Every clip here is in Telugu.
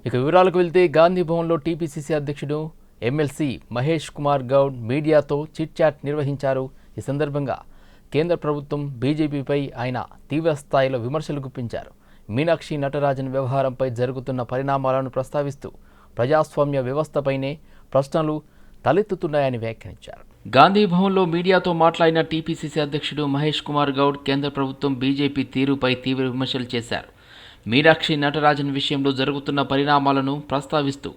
ఇక వివరాలకు వెళ్తే గాంధీ భవన్లో టీపీసీసీ అధ్యక్షుడు ఎమ్మెల్సీ మహేష్ కుమార్ గౌడ్ మీడియాతో చిట్ చాట్ నిర్వహించారు. ఈ సందర్భంగా కేంద్ర ప్రభుత్వం బీజేపీపై ఆయన తీవ్ర స్థాయిలో విమర్శలు గుప్పించారు. మీనాక్షి నటరాజన్ వ్యవహారంపై జరుగుతున్న పరిణామాలను ప్రస్తావిస్తూ ప్రజాస్వామ్య వ్యవస్థపైనే ప్రశ్నలు తలెత్తుతున్నాయని వ్యాఖ్యానించారు. గాంధీ భవన్లో మీడియాతో మాట్లాడిన టీపీసీసీ అధ్యక్షుడు మహేష్ కుమార్ గౌడ్ కేంద్ర ప్రభుత్వం బీజేపీ తీరుపై తీవ్ర విమర్శలు చేశారు. మీనాక్షి నటరాజన్ విషయంలో జరుగుతున్న పరిణామాలను ప్రస్తావిస్తూ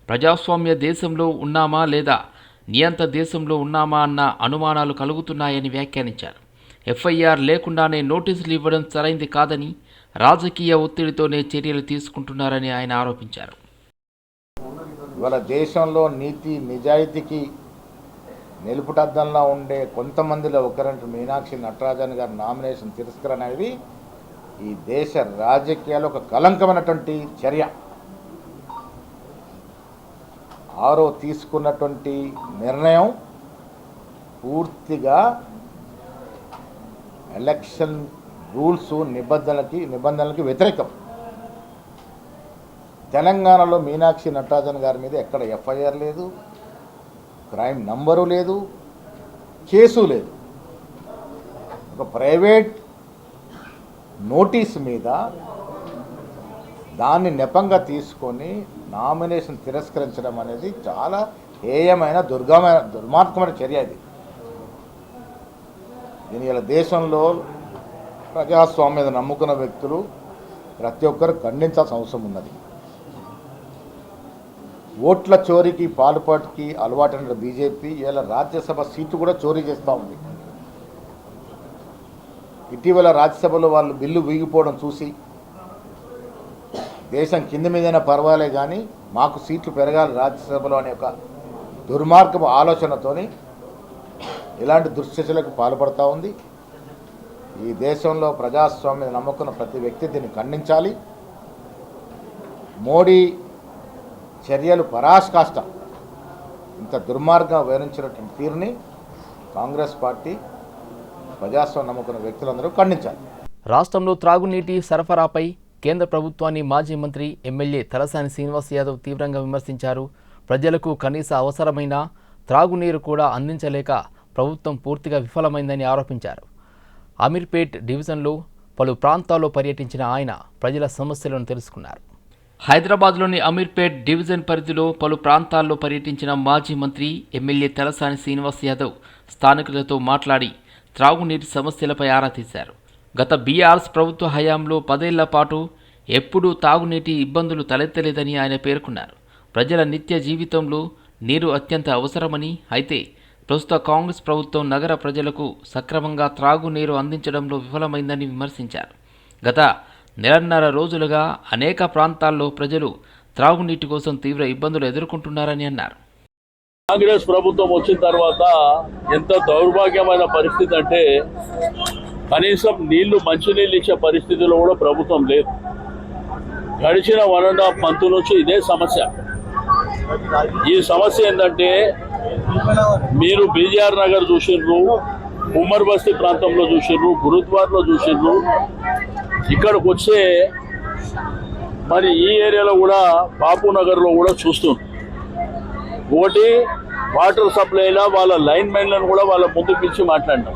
ప్రజాస్వామ్య దేశంలో ఉన్నామా లేదా నియంత దేశంలో ఉన్నామా అన్న అనుమానాలు కలుగుతున్నాయని వ్యాఖ్యానించారు. ఎఫ్ఐఆర్ లేకుండానే నోటీసులు ఇవ్వడం సరైంది కాదని, రాజకీయ ఒత్తిడితోనే చర్యలు తీసుకుంటున్నారని ఆయన ఆరోపించారు. ఇవాళ దేశంలో నీతి నిజాయితీకి నిలుపుటద్దంలా ఉండే కొంతమందిలో ఒకరంటే మీనాక్షి నటరాజన్ గారి నామినేషన్ తిరస్కరణ అనేది ఈ దేశ రాజకీయాల్లో ఒక కలంకమైనటువంటి చర్య. ఆరో తీసుకున్నటువంటి నిర్ణయం పూర్తిగా ఎలక్షన్ రూల్స్ నిబంధనలకి వ్యతిరేకం. తెలంగాణలో మీనాక్షి నటరాజన్ గారి మీద ఎక్కడ ఎఫ్ఐఆర్ లేదు, క్రైమ్ నంబరు లేదు, కేసు లేదు. ఒక ప్రైవేట్ నోటీస్ మీద దాన్ని నెపంగా తీసుకొని నామినేషన్ తిరస్కరించడం అనేది చాలా హేయమైన దుర్మార్గమైన చర్య. ఇది దీని ఇలా దేశంలో ప్రజాస్వామ్యం నమ్ముకున్న వ్యక్తులు ప్రతి ఒక్కరు ఖండించాల్సిన అవసరం ఉన్నది. ఓట్ల చోరీకి పాల్పాటుకి అలవాటైన బీజేపీ ఇలా రాజ్యసభ సీటు కూడా చోరీ చేస్తూ ఉంది. ఇటీవల రాజ్యసభలో వాళ్ళు బిల్లు వీగిపోవడం చూసి దేశం కింద మీదైనా పర్వాలే కానీ మాకు సీట్లు పెరగాలి రాజ్యసభలో అనే ఒక దుర్మార్గపు ఆలోచనతోని ఇలాంటి దుశ్చర్యలకు పాల్పడుతూ ఉంది. ఈ దేశంలో ప్రజాస్వామ్యం నమ్ముకున్న ప్రతి వ్యక్తి దీన్ని ఖండించాలి. మోడీ చర్యలు పరాకాష్ట. ఇంత దుర్మార్గంగా వివరించినటువంటి తీరుని కాంగ్రెస్ పార్టీ ప్రజాస్వామ్యం నమ్ముకున్న వ్యక్తులందరూ ఖండించాలి. రాష్ట్రంలో త్రాగునీటి సరఫరాపై కేంద్ర ప్రభుత్వాన్ని మాజీ మంత్రి ఎమ్మెల్యే తలసాని శ్రీనివాస్ యాదవ్ తీవ్రంగా విమర్శించారు. ప్రజలకు కనీస అవసరమైన త్రాగునీరు కూడా అందించలేక ప్రభుత్వం పూర్తిగా విఫలమైందని ఆరోపించారు. అమీర్పేట్ డివిజన్లో పలు ప్రాంతాల్లో పర్యటించిన ఆయన ప్రజల సమస్యలను తెలుసుకున్నారు. హైదరాబాద్లోని అమీర్పేట్ డివిజన్ పరిధిలో పలు ప్రాంతాల్లో పర్యటించిన మాజీ మంత్రి ఎమ్మెల్యే తలసాని శ్రీనివాస్ యాదవ్ స్థానికులతో మాట్లాడి త్రాగునీటి సమస్యలపై ఆరా తీశారు. గత బీఆర్ఎస్ ప్రభుత్వ హయాంలో 10 ఏళ్ల పాటు ఎప్పుడూ తాగునీటి ఇబ్బందులు తలెత్తలేదని ఆయన పేర్కొన్నారు. ప్రజల నిత్య జీవితంలో నీరు అత్యంత అవసరమని, అయితే ప్రస్తుత కాంగ్రెస్ ప్రభుత్వం నగర ప్రజలకు సక్రమంగా త్రాగునీరు అందించడంలో విఫలమైందని విమర్శించారు. గత నెలన్నర రోజులుగా అనేక ప్రాంతాల్లో ప్రజలు త్రాగునీటి కోసం తీవ్ర ఇబ్బందులు ఎదుర్కొంటున్నారని అన్నారు. కాంగ్రెస్ ప్రభుత్వం వచ్చిన తర్వాత ఎంత దౌర్భాగ్యమైన పరిస్థితి అంటే కనీసం మంచినీళ్ళు ఇచ్చే పరిస్థితిలో కూడా ప్రభుత్వం లేదు. గడిచిన 1.5 months నుంచి ఇదే సమస్య. ఈ సమస్య ఏంటంటే మీరు బీజేఆర్ నగర్ చూసిండ్రు, ఉమర్ బస్తీ ప్రాంతంలో చూసిండ్రు, గురుద్వార్లో చూసిండ్రు. ఇక్కడికి వచ్చే మరి ఈ ఏరియాలో కూడా బాపు నగర్లో కూడా చూస్తున్నాం. ఒకటి వాటర్ సప్లైలా వాళ్ళ లైన్ మెన్లను కూడా వాళ్ళ ముందు పిలిచి మాట్లాడినాం.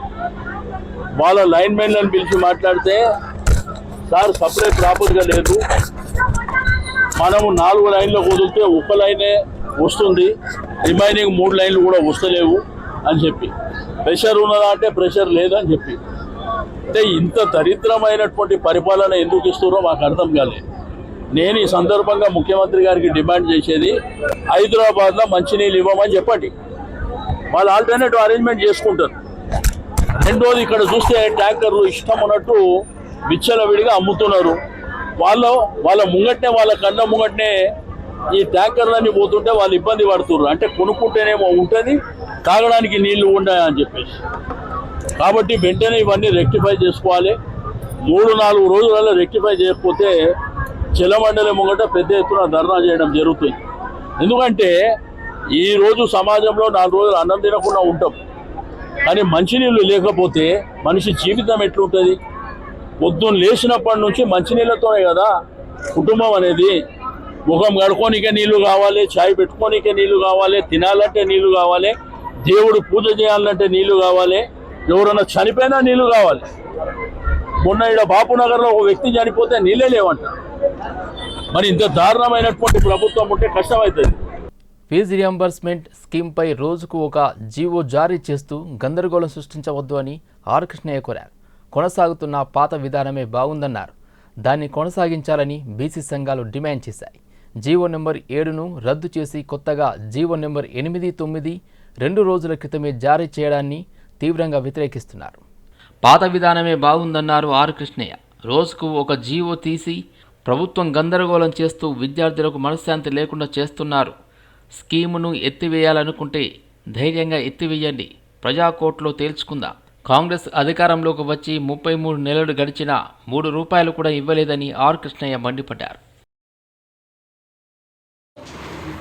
వాళ్ళ లైన్ మెన్లను పిలిచి మాట్లాడితే సార్ సప్లై ప్రాపర్గా లేదు, మనము 4 లైన్లు వదిలితే 1 లైనే వస్తుంది, రిమైనింగ్ 3 లైన్లు కూడా వస్తలేవు అని చెప్పి. ప్రెషర్ ఉన్నదా అంటే ప్రెషర్ లేదని చెప్పి. అంటే ఇంత దరిద్రమైనటువంటి పరిపాలన ఎందుకు ఇస్తున్నారో మాకు అర్థం కాలేదు. నేను ఈ సందర్భంగా ముఖ్యమంత్రి గారికి డిమాండ్ చేసేది హైదరాబాద్లో మంచినీళ్ళు ఇవ్వమని చెప్పండి. వాళ్ళు ఆల్టర్నేటివ్ అరేంజ్మెంట్ చేసుకుంటారు. రెండోది ఇక్కడ చూస్తే ట్యాంకర్లు ఇష్టం ఉన్నట్టు విచ్చలవిడిగా అమ్ముతున్నారు. వాళ్ళ ముంగట్నే, వాళ్ళ కళ్ళ ముంగట్నే ఈ ట్యాంకర్లన్నీ పోతుంటే వాళ్ళు ఇబ్బంది పడుతున్నారు. అంటే కొనుక్కుంటేనేమో ఉంటుంది, తాగడానికి నీళ్లు ఉన్నాయని చెప్పేసి. కాబట్టి వెంటనే ఇవన్నీ రెక్టిఫై చేసుకోవాలి. 3-4 రోజులలో రెక్టిఫై చేయకపోతే జలమండలి ముంగట పెద్ద ఎత్తున ధర్నా చేయడం జరుగుతుంది. ఎందుకంటే ఈరోజు సమాజంలో 4 రోజులు అన్నం తినకుండా ఉంటాం, కానీ మంచినీళ్ళు లేకపోతే మనిషి జీవితం ఎట్లుంటుంది? పొద్దున్న లేచినప్పటి నుంచి మంచినీళ్ళతోనే కదా కుటుంబం అనేది. ముఖం కడుక్కోనికే నీళ్లు కావాలి, చాయ్ పెట్టుకోనికే నీళ్లు కావాలి, తినాలంటే నీళ్లు కావాలి, దేవుడు పూజ చేయాలంటే నీళ్లు కావాలి, ఎవరన్నా చనిపోయినా నీళ్లు కావాలి. మొన్న ఇక్కడ బాపునగర్లో ఒక వ్యక్తి చనిపోతే నీళ్ళే లేవంట. మరి ఇంత దారుణమైనటువంటి ప్రభుత్వం ఉంటే కష్టమవుతుంది. ఫీజు రియంబర్స్మెంట్ స్కీమ్పై రోజుకు ఒక జీవో జారీ చేస్తూ గందరగోళం సృష్టించవద్దు అని ఆర్ కృష్ణయ్య కోరారు. కొనసాగుతున్న పాత విధానమే బాగుందన్నారు. దాన్ని కొనసాగించాలని బీసీ సంఘాలు డిమాండ్ చేశాయి. జీవో నెంబర్ 7ను రద్దు చేసి కొత్తగా జీవో నెంబర్ 8, 9 2 రోజుల క్రితమే జారీ చేయడాన్ని తీవ్రంగా వ్యతిరేకిస్తున్నారు. పాత విధానమే బాగుందన్నారు ఆర్ కృష్ణయ్య. రోజుకు ఒక జీవో తీసి ప్రభుత్వం గందరగోళం చేస్తూ విద్యార్థులకు మనశ్శాంతి లేకుండా చేస్తున్నారు. స్కీమును ఎత్తివేయాలనుకుంటే ధైర్యంగా ఎత్తివేయండి, ప్రజాకోర్టులో తేల్చుకుందాం. కాంగ్రెస్ అధికారంలోకి వచ్చి 33 నెలలు గడిచినా 3 రూపాయలు కూడా ఇవ్వలేదని ఆర్ కృష్ణయ్య మండిపడ్డారు.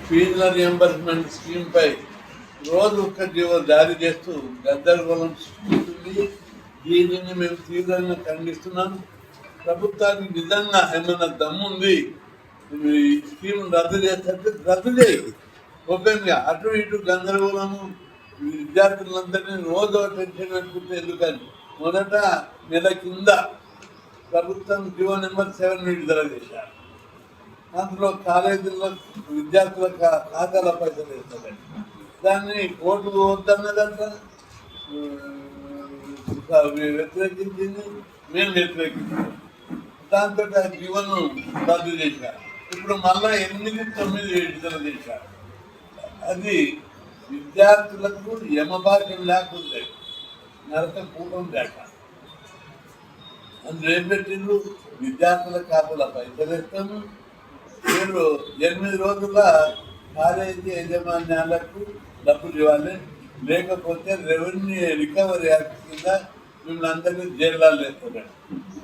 ఫీజుల రియంబర్స్మెంట్ స్కీమ్ పై రోజు ఒక్క జీవో జారీ చేస్తూ గందరగోళం సృష్టిస్తుంది. దీనిని మేము తీవ్రంగా ఖండిస్తున్నాం. ప్రభుత్వానికి నిజంగా ఏమైనా దమ్ముంది ఈ స్కీమ్ రద్దు చేస్తే రద్దు చేయి. ఓపెన్గా అటు ఇటు గందరగోళము విద్యార్థులందరినీ రోజు టెన్షన్ అనుకుంటే ఎందుకని మొదట నెల కింద ప్రభుత్వం జీవో నెంబర్ 7 విడుదల చేశారు. అందులో కాలేజీల్లో విద్యార్థుల ఖాతాల పైసలు వేస్తారండి. దాన్ని కోర్టు వద్దన్నదంట వ్యతిరేకించింది, మేము వ్యతిరేకించాం. దాంతో ఆ జీవోను రద్దు చేశారు. ఇప్పుడు మళ్ళా 8, 9 విడుదల చేశారు. అది విద్యార్థులకు యమభాగ్యం లేకుండా నరక కూటం లేక అందులో ఏం పెట్టిండ్రు, విద్యార్థుల ఖాతాల పైసలు ఇస్తాము, మీరు 8 రోజుల కాలేజీ యాజమాన్యాలకు డబ్బులు ఇవ్వాలి, లేకపోతే రెవెన్యూ రికవరీ యాక్ట్ కింద మిమ్మల్ని అందరినీ జైళ్ళలో వేస్తున్నాడు.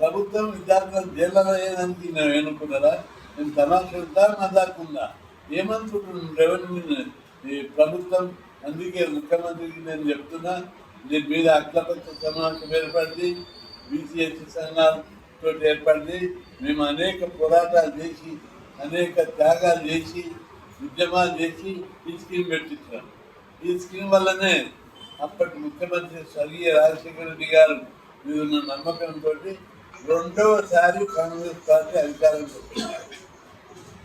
ప్రభుత్వం విద్యార్థులను జైళ్ళలో వేయడానికి నేను ఎన్నుకున్నారా? నేను తమాషా మజాకుందా ఏమనుకుంటున్నాను రెవెన్యూ ఈ ప్రభుత్వం? అందుకే ముఖ్యమంత్రికి నేను చెప్తున్నా, దీని మీద అఖిలపక్ష సమావేశం ఏర్పడింది, బీసీఎస్సీ సంఘాలతో ఏర్పడింది. మేము అనేక పోరాటాలు చేసి అనేక త్యాగాలు చేసి ఉద్యమాలు చేసి ఈ స్కీమ్ పెట్టించాం. ఈ స్కీమ్ వల్లనే అప్పటి ముఖ్యమంత్రి స్వర్గీయ రాజశేఖర రెడ్డి గారు మీద ఉన్న నమ్మకంతో 2వసారి కాంగ్రెస్ పార్టీ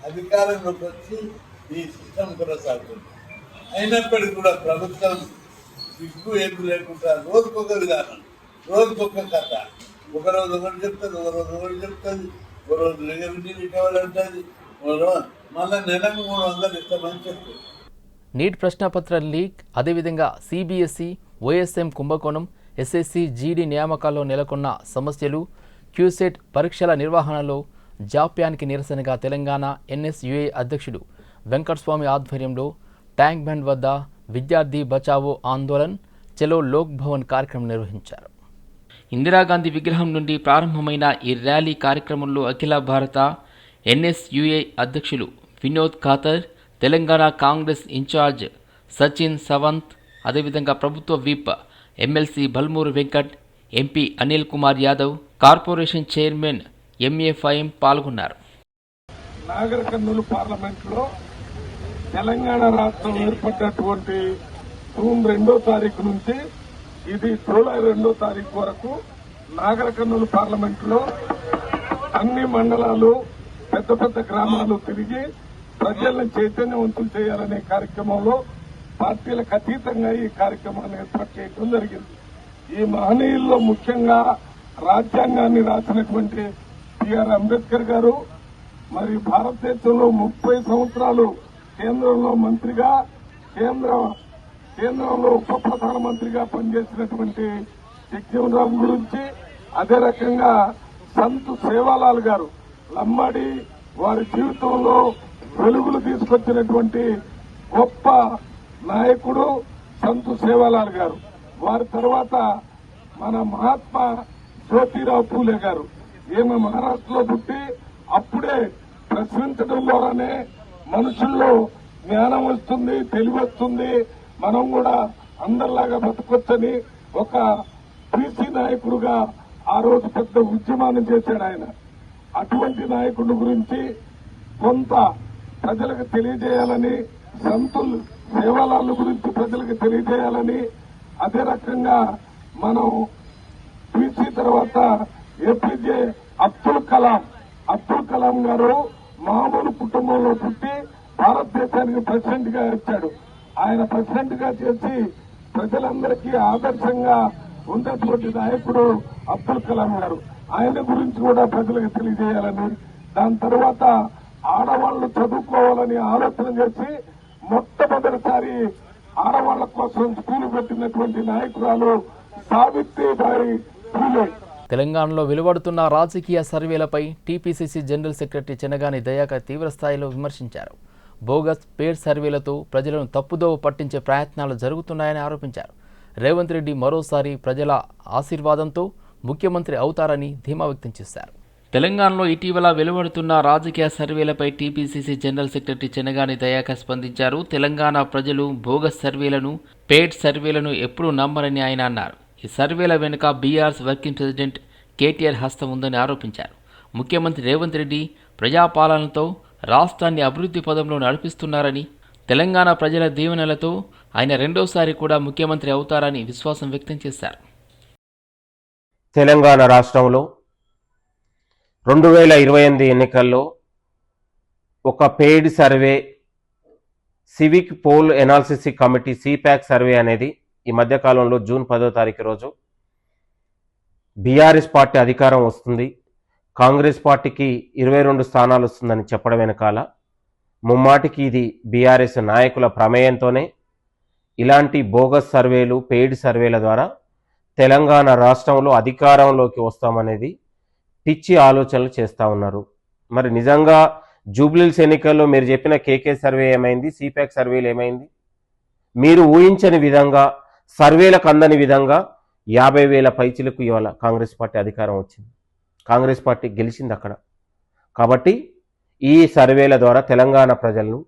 అధికారంలోకి వచ్చి ఈ సిస్టమ్ కొనసాగుతుంది. అయినప్పటికీ కూడా ప్రభుత్వం సిగ్గు ఏమి లేకుండా రోజుకొక విధానం, రోజుకొక కథ, ఒకరోజు ఒకటి చెప్తుంది, ఒకరోజు ఒకటి చెప్తుంది, ఒకరోజు రెవెన్యూ రికవరీ అంటుంది, మళ్ళీ నెలకు 300 ఇస్తామని చెప్తుంది. నీట్ ప్రశ్నపత్ర లీక్, అదేవిధంగా సిబిఎస్ఈ, ఓఎస్ఎం కుంభకోణం, ఎస్ఎస్సి, జీడీ నియామకాల్లో నెలకొన్న సమస్యలు, క్యూసెట్ పరీక్షల నిర్వహణలో జాప్యానికి నిరసనగా తెలంగాణ ఎన్ఎస్యుఐ అధ్యక్షుడు వెంకటస్వామి ఆధ్వర్యంలో ట్యాంక్ బండ్ వద్ద విద్యార్థి బచావో ఆందోళన్ చలో లోక్ భవన్ కార్యక్రమం నిర్వహించారు. ఇందిరాగాంధీ విగ్రహం నుండి ప్రారంభమైన ఈ ర్యాలీ కార్యక్రమంలో అఖిల భారత ఎన్ఎస్యుఐ అధ్యక్షులు వినోద్ ఖాతర్, తెలంగాణ కాంగ్రెస్ ఇన్ఛార్జ్ సచిన్ సవంత్, అదేవిధంగా ప్రభుత్వ whip MLC Balmuri Venkat, MP Anil Kumar Yadav, corporation chairman MA Faheem పాల్గొన్నారు. నాగర్ కర్నూలు పార్లమెంట్లో తెలంగాణ రాష్ట్రం ఏర్పడినటువంటి జూన్ 2వ తారీఖు నుంచి ఇది జూలై 2వ తారీఖు వరకు నాగర్ కర్నూలు పార్లమెంట్లో అన్ని మండలాలు, పెద్ద పెద్ద గ్రామాలు తిరిగి ప్రజలను చైతన్యవంతులు చేయాలనే కార్యక్రమంలో పార్టీలకు అతీతంగా ఈ కార్యక్రమాన్ని ఏర్పాటు చేయడం జరిగింది. ఈ మహనీయుల్లో ముఖ్యంగా రాజ్యాంగాన్ని రాసినటువంటి బిఆర్ అంబేద్కర్ గారు, మరి భారతదేశంలో 30 సంవత్సరాలు కేంద్రంలో మంత్రిగా, కేంద్రంలో ఉప ప్రధానమంత్రిగా పనిచేసినటువంటి జగ్జీవన్ గురించి, అదే రకంగా సంత్ సేవాలాల్ గారు లంబాడి వారి జీవితంలో వెలుగులు తీసుకొచ్చినటువంటి గొప్ప నాయకుడు సంత్ సేవాలాల్ గారు. వారి తర్వాత మన మహాత్మా జ్యోతిరావు పూలే గారు. ఈమె మహారాష్ట్రలో పుట్టి అప్పుడే ప్రశ్నించడం ద్వారానే మనుషుల్లో జ్ఞానం వస్తుంది, తెలివి వస్తుంది, మనం కూడా అందరిలాగా బతకొచ్చని ఒక బీసీ నాయకుడుగా ఆ రోజు పెద్ద ఉద్యమాన్ని చేశాడు ఆయన. అటువంటి నాయకుడి గురించి కొంత ప్రజలకు తెలియజేయాలని, సంతులు సేవాలాల గురించి ప్రజలకు తెలియజేయాలని, అదే రకంగా మనం పీసీ తర్వాత ఏపీజే అబ్దుల్ కలాం గారు మామూలు కుటుంబంలో పుట్టి భారతదేశానికి ప్రెసిడెంట్ గా వచ్చాడు. ఆయన ప్రెసిడెంట్ గా చేసి ప్రజలందరికీ ఆదర్శంగా ఉన్నటువంటి నాయకుడు అబ్దుల్ కలాం గారు. ఆయన గురించి కూడా ప్రజలకు తెలియజేయాలని, దాని తర్వాత ఆడవాళ్లు చదువుకోవాలని ఆలోచన చేసి మొట్టమొదటిసారి ఆడవాళ్ల కోసం స్కూల్ పెట్టినటువంటి నాయకురాలు సావిత్రిబాయి ఫూలే. తెలంగాణలో వెలువడుతున్న రాజకీయ సర్వేలపై TPCC general secretary Chenagani Dayakar తీవ్రస్థాయిలో విమర్శించారు. బోగస్ పేడ్ సర్వేలతో ప్రజలను తప్పుదోవ పట్టించే ప్రయత్నాలు జరుగుతున్నాయని ఆరోపించారు. రేవంత్ రెడ్డి మరోసారి ప్రజల ఆశీర్వాదంతో ముఖ్యమంత్రి అవుతారని ధీమా వ్యక్తం చేశారు. తెలంగాణలో ఇటీవల వెలువడుతున్న రాజకీయ సర్వేలపై TPCC general secretary Chenagani Dayakar స్పందించారు. తెలంగాణ ప్రజలు బోగస్ సర్వేలను, పేడ్ సర్వేలను ఎప్పుడూ నమ్మరని ఆయన అన్నారు. ఈ సర్వేల వెనుక బీఆర్ఎస్ వర్కింగ్ ప్రెసిడెంట్ కేటీఆర్ హస్తం ఉందని ఆరోపించారు. ముఖ్యమంత్రి రేవంత్ రెడ్డి ప్రజాపాలనతో రాష్ట్రాన్ని అభివృద్ధి పదంలో నడిపిస్తున్నారని, తెలంగాణ ప్రజల దీవెనలతో ఆయన రెండోసారి కూడా ముఖ్యమంత్రి అవుతారని విశ్వాసం వ్యక్తం చేశారు. తెలంగాణ రాష్ట్రంలో 2028 ఎన్నికల్లో ఒక paid survey, civic poll analysis committee CPAC survey అనేది ఈ మధ్యకాలంలో జూన్ 10వ తారీఖు రోజు బీఆర్ఎస్ పార్టీ అధికారం వస్తుంది, కాంగ్రెస్ పార్టీకి 22 స్థానాలు వస్తుందని చెప్పడం వెనకాల ముమ్మాటికి ఇది బీఆర్ఎస్ నాయకుల ప్రమేయంతోనే ఇలాంటి బోగస్ సర్వేలు, పెయిడ్ సర్వేల ద్వారా తెలంగాణ రాష్ట్రంలో అధికారంలోకి వస్తామనేది పిచ్చి ఆలోచనలు చేస్తూ ఉన్నారు. మరి నిజంగా జూబ్లీహిల్స్ ఎన్నికల్లో మీరు చెప్పిన కేకే సర్వే ఏమైంది, సిపాక్ సర్వేలు ఏమైంది? మీరు ఊహించని విధంగా, సర్వేలకు అందని విధంగా 50,000 పైచిలకు ఇవాళ కాంగ్రెస్ పార్టీ అధికారం వచ్చింది, కాంగ్రెస్ పార్టీ గెలిచింది అక్కడ. కాబట్టి ఈ సర్వేల ద్వారా తెలంగాణ ప్రజలను,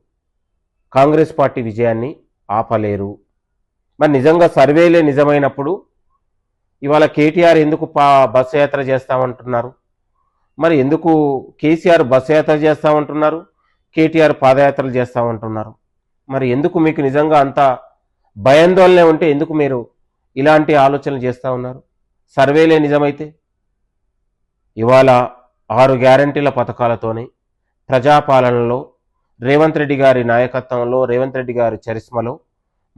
కాంగ్రెస్ పార్టీ విజయాన్ని ఆపలేరు. మరి నిజంగా సర్వేలే నిజమైనప్పుడు ఇవాళ కేటీఆర్ ఎందుకు బస్సు యాత్ర చేస్తామంటున్నారు? మరి ఎందుకు కేసీఆర్ బస్సు యాత్ర చేస్తామంటున్నారు, కేటీఆర్ పాదయాత్రలు చేస్తామంటున్నారు? మరి ఎందుకు మీకు నిజంగా అంత భయాందోళన ఉంటే ఎందుకు మీరు ఇలాంటి ఆలోచనలు చేస్తూ ఉన్నారు? సర్వేలే నిజమైతే ఇవాళ 6 గ్యారంటీల పథకాలతోనే ప్రజాపాలనలో రేవంత్ రెడ్డి గారి నాయకత్వంలో, రేవంత్ రెడ్డి గారి చరిస్మలో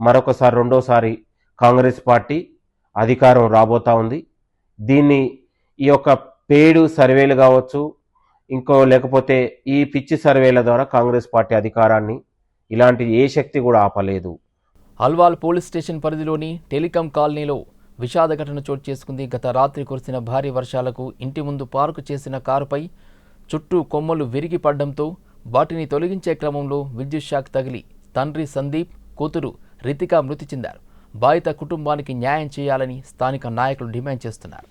మరొకసారి రెండోసారి కాంగ్రెస్ పార్టీ అధికారం రాబోతా ఉంది. దీన్ని ఈ యొక్క పేడు సర్వేలు కావచ్చు, ఇంకో లేకపోతే ఈ పిచ్చి సర్వేల ద్వారా కాంగ్రెస్ పార్టీ అధికారాన్ని ఇలాంటి ఏ శక్తి కూడా ఆపలేదు. అల్వాల్ పోలీస్ స్టేషన్ పరిధిలోని టెలికాం కాలనీలో విషాద ఘటన చోటు చేసుకుంది. గత రాత్రి కురిసిన భారీ వర్షాలకు ఇంటి ముందు పార్కు చేసిన కారుపై చుట్టూ కొమ్మలు విరిగి పడడంతో వాటిని తొలగించే క్రమంలో విద్యుత్ షాక్ తగిలి తండ్రి సందీప్, కూతురు రితిక మృతి చెందారు. బాధిత కుటుంబానికి న్యాయం చేయాలని స్థానిక నాయకులు డిమాండ్ చేస్తున్నారు.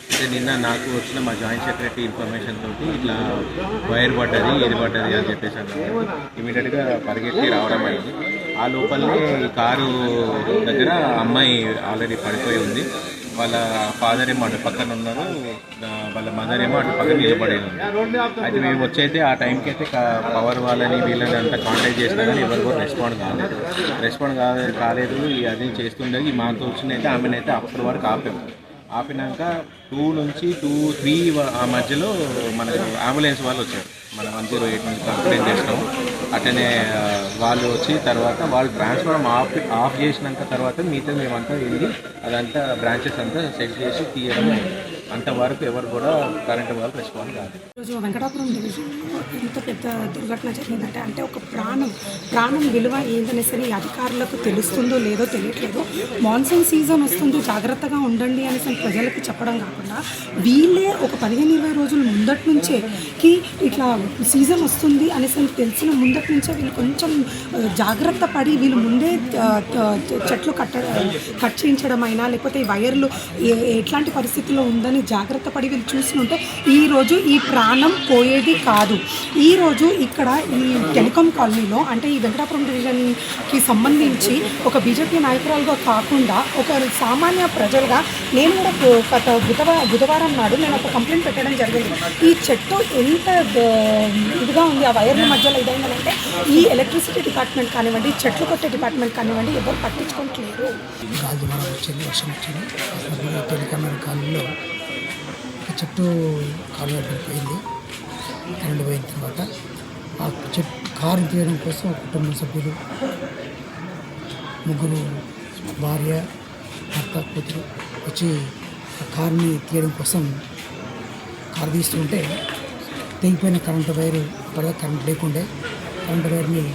అంటే నిన్న నాకు వచ్చిన మా జాయింట్ సెక్రటరీ ఇన్ఫర్మేషన్ తోటి ఇట్లా వైర్ పడ్డది, ఏది పడ్డది అని చెప్పేసి అన్నారు. ఇమీడియట్గా పరిగెత్తి రావడం అయింది. ఆ లోపలనే ఈ కారు దగ్గర అమ్మాయి ఆల్రెడీ పడిపోయి ఉంది. వాళ్ళ ఫాదర్ ఏమో అటు పక్కన ఉన్నారు, వాళ్ళ మదర్ ఏమో అటు పక్కన నిలబడి ఉంది. అయితే మేము వచ్చైతే ఆ టైంకి అయితే పవర్ వాళ్ళని వీళ్ళని అంతా కాంటాక్ట్ చేసినా కానీ ఎవరు కూడా రెస్పాండ్ కాలేదు. అది చేస్తుండగా ఈ మాతో వచ్చినైతే ఆమెనైతే అప్పటి వరకు ఆపినాక 2 నుంచి 2-3 ఆ మధ్యలో మనకు అంబులెన్స్ వాళ్ళు వచ్చారు. మనం 108 నుంచి కంప్లైంట్ చేసినాము. అట్లనే వాళ్ళు వచ్చి తర్వాత వాళ్ళు ట్రాన్స్ఫార్మర్ ఆఫ్ చేసినాక తర్వాత మిగతా మేమంతా వెళ్ళి అదంతా బ్రాంచెస్ అంతా సెట్ చేసి తీయడం. అంతవరకు ఎవరు కూడా కరెంట్ వాళ్ళు రెస్పాండ్ కాదు. ఈరోజు వెంకటాపురం డివిజన్లో ఎంత పెద్ద దుర్ఘటన జరిగిందంటే, అంటే ఒక ప్రాణం విలువ ఏందనేసి అధికారులకు తెలుస్తుందో లేదో తెలియట్లేదు. మాన్సూన్ సీజన్ వస్తుంది, జాగ్రత్తగా ఉండండి అనేసి ప్రజలకు చెప్పడం కాకుండా వీళ్ళే ఒక 15-20 రోజుల ముందటి నుంచే ఇట్లా సీజన్ వస్తుంది అనేసి తెలిసిన ముందటి నుంచే వీళ్ళు కొంచెం జాగ్రత్త పడి వీళ్ళు ముందే చెట్లు కట్ చేయించడం అయినా, లేకపోతే ఈ వైర్లు ఎట్లాంటి పరిస్థితుల్లో ఉందని జాగ్రత్త పడి వీళ్ళు చూస్తుంటే ఈరోజు ఈ ప్రాణం పోయేది కాదు. ఈరోజు ఇక్కడ ఈ టెలికాం కాలనీలో అంటే ఈ వెంకటాపురం డివిజన్కి సంబంధించి ఒక బీజేపీ నాయకురాలుగా కాకుండా ఒక సామాన్య ప్రజలుగా నేను కూడా గత బుధవారం నాడు నేను ఒక కంప్లైంట్ పెట్టడం జరిగింది. ఈ చెట్టు ఎంత ఇదిగా ఉంది, ఆ వైర్ల మధ్యలో ఇదైందంటే ఈ ఎలక్ట్రిసిటీ డిపార్ట్మెంట్ కానివ్వండి, చెట్లు కొట్టే డిపార్ట్మెంట్ కానివ్వండి ఎవరు పట్టించుకోవట్లేదు. గాలి మనం వచ్చింది, వర్షం వచ్చింది. టెలికామర్ కాలనీలో చెట్టు కాలువ పడిపోయింది. కరెంటు పోయిన తర్వాత ఆ చెట్టు కారు తీయడం కోసం కుటుంబ సభ్యులు ముగ్గురు, భార్య, భర్త, కూతురు వచ్చి ఆ కారుని తీయడం కోసం కారు తీస్తుంటే తెగిపోయిన కరెంటు వైరు, ఇప్పటిదాకా కరెంట్ లేకుండే కరెంటు వైర్ని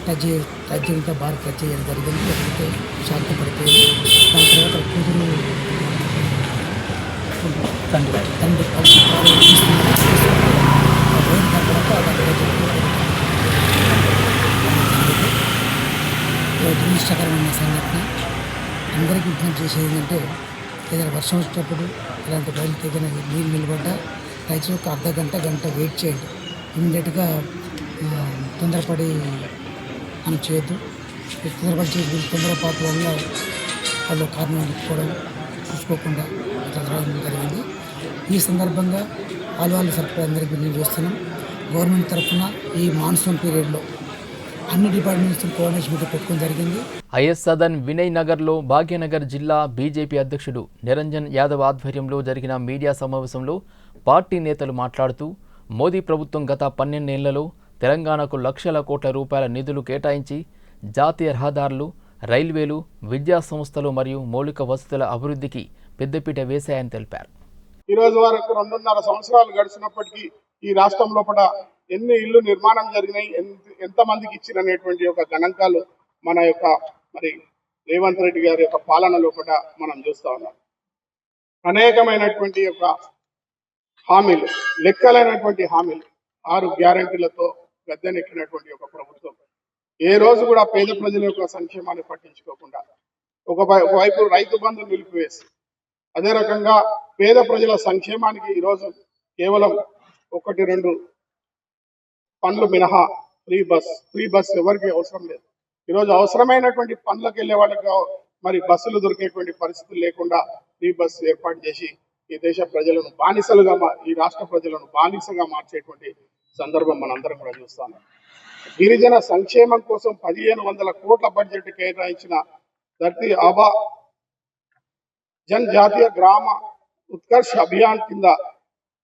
టచ్ చేయడంతో బాగా టచ్ చేయడం జరిగింది. లేకపోతే షాక్ పడిపోయింది. దాని తర్వాత కూతురు తండ్రి కలిసి కారు తీస్తున్నారు. వైర్ దురదృష్టకరమైన సంఘటన. అందరికీ విజ్ఞప్తి చేసేది ఏంటంటే ఏదైనా వర్షం వచ్చేటప్పుడు ఇలాంటి బయలు తెగిన నీళ్ళు నిలబడ్డా దయచేసి ఒక అర్ధ గంట వెయిట్ చేయండి. ఇమ్మీడియట్గా తొందరపడి మనం చేయొద్దు. తొందరపడి చేసి తొందరపాటు వల్ల వాళ్ళు కారణం అనుకోవడం చూసుకోకుండా జరిగింది. ఈ సందర్భంగా ఆల్వాళ్ళ సరఫరా అందరికీ మేము చేస్తున్నాం. గవర్నమెంట్ తరఫున ఈ మాన్సూన్ పీరియడ్లో అన్ని డిపార్ట్మెంట్స్ కోఆర్డినేషన్ మీటింగ్ పెట్టుకోవడం జరిగింది. ఐఎస్ సదన్ వినయ్ నగర్లో భాగ్యనగర్ జిల్లా బీజేపీ అధ్యక్షుడు నిరంజన్ యాదవ్ ఆధ్వర్యంలో జరిగిన మీడియా సమావేశంలో పార్టీ నేతలు మాట్లాడుతూ మోదీ ప్రభుత్వం గత 12 ఏళ్లలో తెలంగాణకు లక్షల కోట్ల రూపాయల నిధులు కేటాయించి జాతీయ రహదారులు, రైల్వేలు, విద్యా సంస్థలు మరియు మౌలిక వసతుల అభివృద్ధికి పెద్దపీట వేశాయని తెలిపారు. ఈ రోజు వరకు 2.5 సంవత్సరాలు గడిచినప్పటికీ ఈ రాష్ట్రం లోపల ఎన్ని ఇళ్ళు నిర్మాణం జరిగినాయి, ఎంతమందికి ఇచ్చిననేటువంటి ఒక గణాంకాలు మన యొక్క మరి రేవంత్ రెడ్డి గారి యొక్క పాలనలో కూడా మనం చూస్తూ ఉన్నాం. అనేకమైనటువంటి యొక్క హామీలు, లెక్కలైనటువంటి హామీలు, 6 గ్యారెంటీలతో గద్దెనెక్కినటువంటి ఒక ప్రభుత్వం ఏ రోజు కూడా పేద ప్రజల యొక్క సంక్షేమాన్ని పట్టించుకోకుండా ఒకవైపు రైతు బంధు నిలిపివేసి, అదే రకంగా పేద ప్రజల సంక్షేమానికి ఈరోజు కేవలం 1-2 పనులు మినహా ఫ్రీ బస్ ఎవరికి అవసరం లేదు. ఈరోజు అవసరమైనటువంటి పనులకు వెళ్ళే వాళ్ళకి మరి బస్సులు దొరికేటువంటి పరిస్థితులు లేకుండా ఫ్రీ బస్ ఏర్పాటు చేసి ఈ దేశ ప్రజలను బానిసలుగా, ఈ రాష్ట్ర ప్రజలను బానిసగా మార్చేటువంటి సందర్భం మనందరం కూడా చూస్తాం. గిరిజన సంక్షేమం కోసం 1500 కోట్ల బడ్జెట్ కేటాయించిన ధర్తీ ఆబా జాతీయ గ్రామ ఉత్కర్ష్ అభియాన్ కింద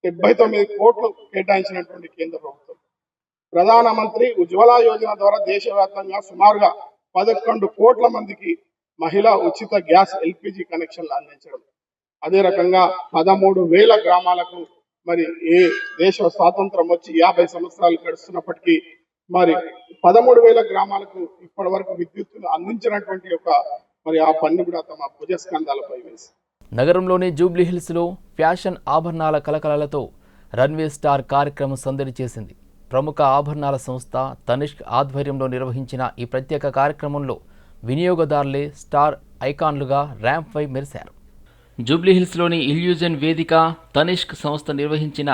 79 కోట్లు కేటాయించినటువంటి కేంద్ర ప్రభుత్వం. ప్రధానమంత్రి ఉజ్వల యోజన ద్వారా దేశవ్యాప్తంగా సుమారుగా 11 కోట్ల మందికి మహిళా ఉచిత గ్యాస్ LPG కనెక్షన్లు అందించడం. అదే రకంగా 13,000 గ్రామాలకు మరి ఏ దేశ స్వాతంత్రం వచ్చి 50 సంవత్సరాలు గడుస్తున్నప్పటికీ మరి 13,000 గ్రామాలకు ఇప్పటి వరకు విద్యుత్తును అందించినటువంటి ఒక మరి ఆ పన్ను కూడా తమ భుజస్కంధాలపై వేసి నగరంలోని జూబ్లీహిల్స్లో ఫ్యాషన్ ఆభరణాల కలకలలతో రన్వే స్టార్ కార్యక్రమం సందడి చేసింది. ప్రముఖ ఆభరణాల సంస్థ తనిష్క్ ఆధ్వర్యంలో నిర్వహించిన ఈ ప్రత్యేక కార్యక్రమంలో వినియోగదారులే స్టార్ ఐకాన్లుగా ర్యాంప్పై మెరిశారు. జూబ్లీహిల్స్లోని ఇల్యూజన్ వేదిక తనిష్క్ సంస్థ నిర్వహించిన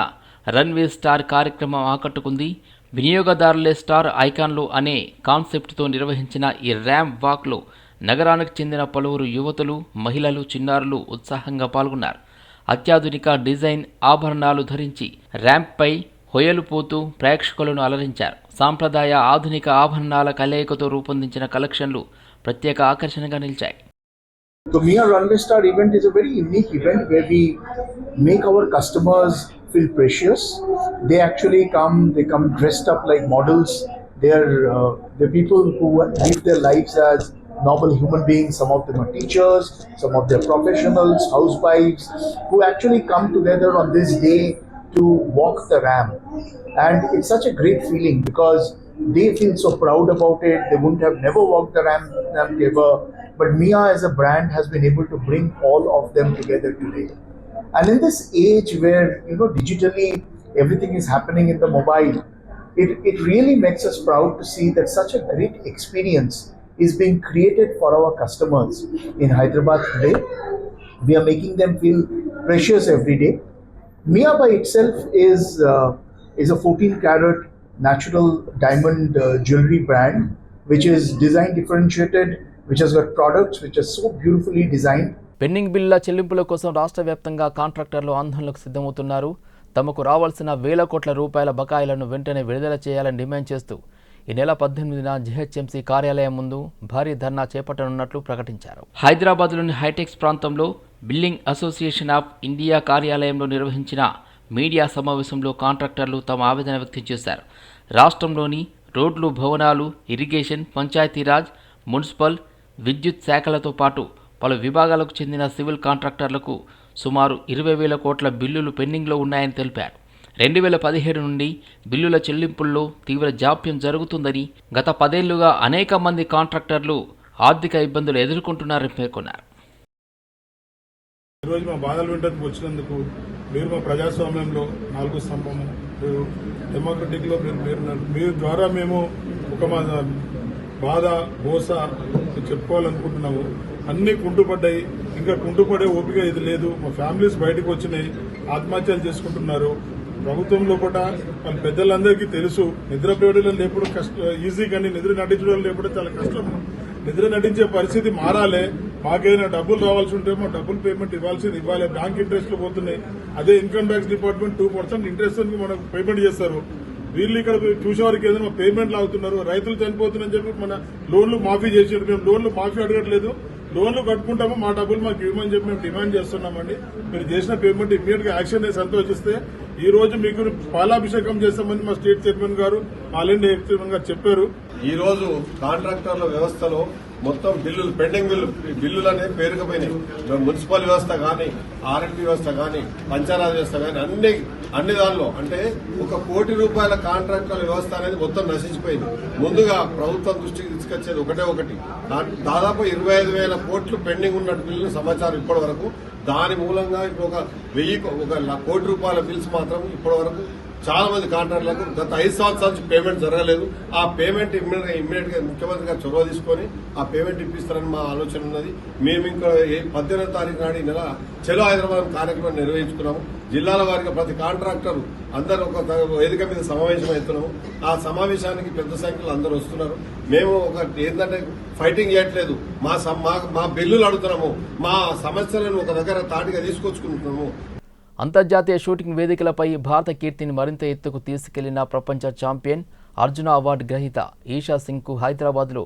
రన్వే స్టార్ కార్యక్రమం ఆకట్టుకుంది. వినియోగదారులే స్టార్ ఐకాన్లు అనే కాన్సెప్ట్తో నిర్వహించిన ఈ ర్యాంప్ వాక్లో నగరానికి చెందిన పలువురు యువతులు, మహిళలు, చిన్నారులు ఉత్సాహంగా పాల్గొన్నారు. అత్యాధునిక డిజైన్ ఆభరణాలు ధరించి ర్యాంప్పై హొయలుపోతూ ప్రేక్షకులను అలరించారు. సాంప్రదాయ, ఆధునిక ఆభరణాల కలయికతో రూపొందించిన కలెక్షన్లు ప్రత్యేక ఆకర్షణగా నిలిచాయి. The Mia Runway Star event is a very unique event where we make our customers feel precious. They actually come dressed up like models. They're people who live their lives as normal human beings. Some of them are teachers, some of them are professionals, housewives, who actually come together on this day to walk the ramp. And it's such a great feeling because they feel so proud about it. They wouldn't have never walked the ramp ever. But Mia as a brand has been able to bring all of them together today. And in this age where, digitally everything is happening in the mobile, it really makes us proud to see that such a great experience is being created for our customers in Hyderabad today. We are making them feel precious every day. Mia by itself is a 14-carat natural diamond jewelry brand, which is design differentiated, which has got products which are so beautifully designed. Pending బిల్లుల చెల్లింపుల కోసం రాష్ట్ర వ్యాప్తంగా కాంట్రాక్టర్లు ఆందోళనకు సిద్ధమవుతున్నారు. తమకు రావాల్సిన వేల కోట్ల రూపాయల బకాయిలను వెంటనే విడుదల చేయాలని డిమాండ్ చేస్తూ ఈ నెల 18న జీహెచ్ఎంసీ కార్యాలయం ముందు భారీ ధర్నా చేపట్టనున్నట్లు ప్రకటించారు. హైదరాబాద్లోని హైటెక్స్ ప్రాంతంలో బిల్డింగ్ అసోసియేషన్ ఆఫ్ ఇండియా కార్యాలయంలో నిర్వహించిన మీడియా సమావేశంలో కాంట్రాక్టర్లు తమ ఆవేదన వ్యక్తం చేశారు. రాష్ట్రంలోని రోడ్లు, భవనాలు, ఇరిగేషన్, పంచాయతీరాజ్, మున్సిపల్, విద్యుత్ శాఖలతో పాటు పలు విభాగాలకు చెందిన సివిల్ కాంట్రాక్టర్లకు సుమారు 20,000 కోట్ల బిల్లులు పెండింగ్లో ఉన్నాయని తెలిపారు. 2017 నుండి బిల్లుల చెల్లింపుల్లో తీవ్ర జాప్యం జరుగుతుందని, గత 10 ఏళ్లుగా అనేక మంది కాంట్రాక్టర్లు ఆర్థిక ఇబ్బందులు ఎదుర్కొంటున్నారని పేర్కొన్నారు. ఈరోజు మా బాధలు వింటకు వచ్చినందుకు మీరు మా ప్రజాస్వామ్యంలో 4 స్తంభము, డెమోక్రటిక్లో మీరు ద్వారా మేము ఒక మా బాధ బోస చెప్పుకోవాలనుకుంటున్నాము. అన్నీ కుంటుపడ్డాయి, ఇంకా కుంటుపడే ఓపిక ఇది లేదు. మా ఫ్యామిలీస్ బయటకు వచ్చినాయి, ఆత్మహత్యలు చేసుకుంటున్నారు. ప్రభుత్వం లోపల వాళ్ళ పెద్దలందరికీ తెలుసు, నిద్రపోయడం లేపుడు ఈజీ, కానీ నిద్ర నటించడం లేపుడు చాలా కష్టం. నిద్ర నటించే పరిస్థితి మారాలే. మాకైనా డబ్బులు రావాల్సి ఉంటే మా డబ్బులు పేమెంట్ ఇవ్వాలి. బ్యాంక్ ఇంట్రెస్ట్లు పోతున్నాయి. అదే ఇన్కమ్ ట్యాక్స్ డిపార్ట్మెంట్ 2% ఇంట్రెస్ట్ మనకు పేమెంట్ చేస్తారు. వీళ్ళు ఇక్కడ చూసేవారికి ఏదైనా పేమెంట్లు అవుతున్నారు. రైతులు చనిపోతున్నారని చెప్పి మన లోన్లు మాఫీ చేసారు. మేము లోన్లు మాఫీ అడగట్లేదు, లోన్లు కట్టుకుంటాము, మా డబ్బులు మాకు ఇవ్వమని చెప్పి మేము డిమాండ్ చేస్తున్నామండి. మీరు చేసిన పేమెంట్ ఇమ్మీడియట్ గా యాక్షన్ సంతోషిస్తే ఈ రోజు మీకు పాలాభిషేకం చేస్తామని మా స్టేట్ చైర్మన్ గారు, ఆల్ ఇండియా చైర్మన్ గారు చెప్పారు. ఈ రోజు కాంట్రాక్టర్ల వ్యవస్థలో మొత్తం బిల్లులు పెండింగ్ బిల్లులు అనేవి పేరుకుపోయినాయి. మున్సిపల్ వ్యవస్థ కానీ, ఆర్ఎండ్బి వ్యవస్థ కానీ, పంచాయతీ వ్యవస్థ కానీ అన్ని దానిలో అంటే 1 కోటి రూపాయల కాంట్రాక్టర్ల వ్యవస్థ అనేది మొత్తం నశించిపోయింది. ముందుగా ప్రభుత్వం దృష్టికి తీసుకొచ్చేది ఒకటి దాదాపు 25,000 కోట్లు పెండింగ్ ఉన్నట్టు బిల్లు సమాచారం ఇప్పటి వరకు. దాని మూలంగా ఇప్పుడు 1 కోటి రూపాయల బిల్స్ మాత్రం ఇప్పటి వరకు చాలా మంది కాంట్రాక్టర్లకు గత 5 సంవత్సరాల నుంచి పేమెంట్ జరగలేదు. ఆ పేమెంట్ ఇమ్మీడియట్ గా ముఖ్యమంత్రి గారు చొరవ తీసుకొని ఆ పేమెంట్ ఇప్పిస్తారని మా ఆలోచన ఉన్నది. మేము ఇంకా 18వ తారీఖు నాడు ఈ నెల చలో హైదరాబాద్ కార్యక్రమం నిర్వహించుకున్నాము. జిల్లాల వారిగా ప్రతి కాంట్రాక్టర్ అందరూ ఒక వేదిక మీద సమావేశం అవుతున్నాము. ఆ సమావేశానికి పెద్ద సంఖ్యలో అందరూ వస్తున్నారు. మేము ఏంటంటే ఫైటింగ్ చేయట్లేదు, మా బిల్లులు అడుగుతున్నాము, మా సమస్యలను ఒక దగ్గర తాటిగా తీసుకొచ్చుకుంటున్నాము. అంతర్జాతీయ షూటింగ్ వేదికలపై భారత కీర్తిని మరింత ఎత్తుకు తీసుకెళ్లిన ప్రపంచ ఛాంపియన్, అర్జున అవార్డు గ్రహీత ఈషా సింగ్కు హైదరాబాద్లో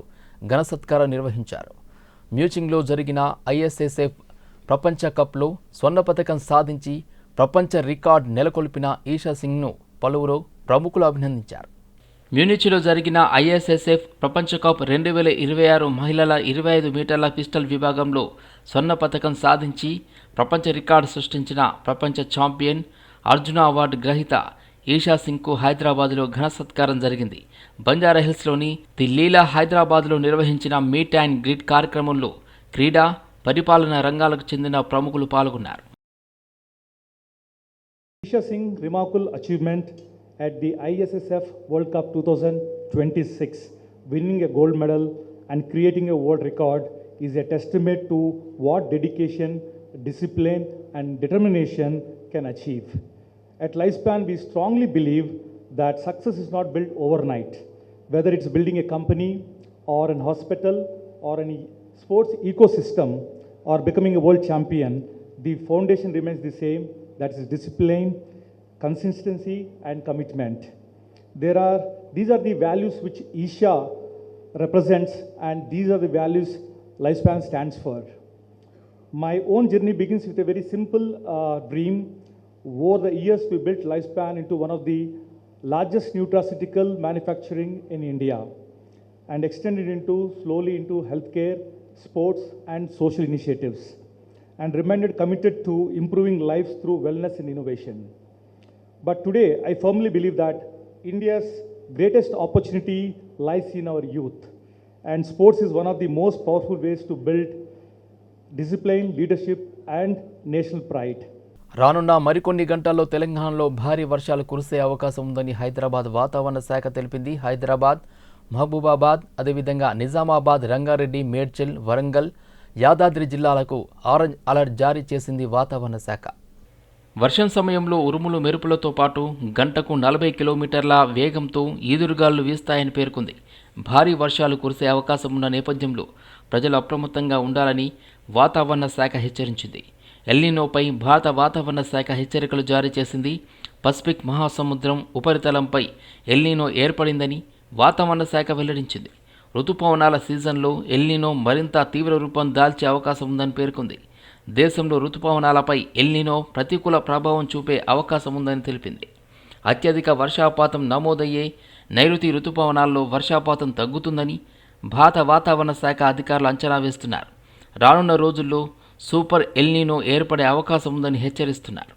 ఘన సత్కారం నిర్వహించారు. మ్యూచింగ్లో జరిగిన ఐఎస్ఎస్ఎఫ్ ప్రపంచ కప్లో స్వర్ణ పతకం సాధించి ప్రపంచ రికార్డు నెలకొల్పిన ఈషా సింగ్ను పలువురు ప్రముఖులు అభినందించారు. మ్యూనిచ్లో జరిగిన ఐఎస్ఎస్ఎఫ్ ప్రపంచ కప్ 2026 మహిళల 25 మీటర్ల పిస్టల్ విభాగంలో స్వర్ణ పతకం సాధించి ప్రపంచ రికార్డు సృష్టించిన ప్రపంచ ఛాంపియన్, అర్జున అవార్డు గ్రహీత ఈషా సింగ్కు హైదరాబాద్లో ఘన సత్కారం జరిగింది. బంజారాహిల్స్లోని ది లీలా హైదరాబాద్లో నిర్వహించిన మీట్ అండ్ గ్రీట్ కార్యక్రమంలో క్రీడా, పరిపాలనా రంగాలకు చెందిన ప్రముఖులు పాల్గొన్నారు. Isha Singh remarkable achievement at the ISSF World Cup 2026, winning a gold medal and creating a world record is a testament to what dedication, discipline and determination can achieve. At Lifespan, we strongly believe that success is not built overnight. Whether it's building a company or an hospital or any sports ecosystem or becoming a world champion, the foundation remains the same. That is discipline, consistency and commitment. These are the values which Isha represents, and these are the values Lifespan stands for. My own journey begins with a very simple dream. Over the years, we built Lifespan into one of the largest nutraceutical manufacturing in India and extended slowly into healthcare, sports and social initiatives, and remained committed to improving lives through wellness and innovation. But today, I firmly believe that India's greatest opportunity lies in our youth, and sports is one of the most powerful ways to build discipline, leadership, and national pride. రానున్న మరికొన్ని గంటల్లో తెలంగాణలో భారీ వర్షాలు కురిసే అవకాశం ఉందని హైదరాబాద్ వాతావరణ శాఖ తెలిపింది. హైదరాబాద్, మహబూబాబాద్, అదేవిధంగా నిజామాబాద్, రంగారెడ్డి, మేడ్చల్, వరంగల్, యాదాద్రి జిల్లాలకు ఆరెంజ్ అలర్ట్ జారీ చేసింది వాతావరణ శాఖ. వర్షం సమయంలో ఉరుములు మెరుపులతో పాటు గంటకు 40 కిలోమీటర్ల వేగంతో ఈదురుగాలు వీస్తాయని పేర్కొంది. భారీ వర్షాలు కురిసే అవకాశం ఉన్న నేపథ్యంలో ప్రజలు అప్రమత్తంగా ఉండాలని వాతావరణ శాఖ హెచ్చరించింది. ఎల్నినోపై భారత వాతావరణ శాఖ హెచ్చరికలు జారీ చేసింది. పసిఫిక్ మహాసముద్రం ఉపరితలంపై ఎల్నినో ఏర్పడిందని వాతావరణ శాఖ వెల్లడించింది. రుతుపవనాల సీజన్లో ఎల్నినో మరింత తీవ్ర రూపం దాల్చే అవకాశం ఉందని పేర్కొంది. దేశంలో రుతుపవనాలపై ఎల్నినో ప్రతికూల ప్రభావం చూపే అవకాశం ఉందని తెలిపింది. అత్యధిక వర్షపాతం నమోదయ్యే నైరుతి రుతుపవనాల్లో వర్షపాతం తగ్గుతుందని భారత వాతావరణ శాఖ అధికారులు అంచనా వేస్తున్నారు. రానున్న రోజుల్లో సూపర్ ఎల్నినో ఏర్పడే అవకాశం ఉందని హెచ్చరిస్తున్నారు.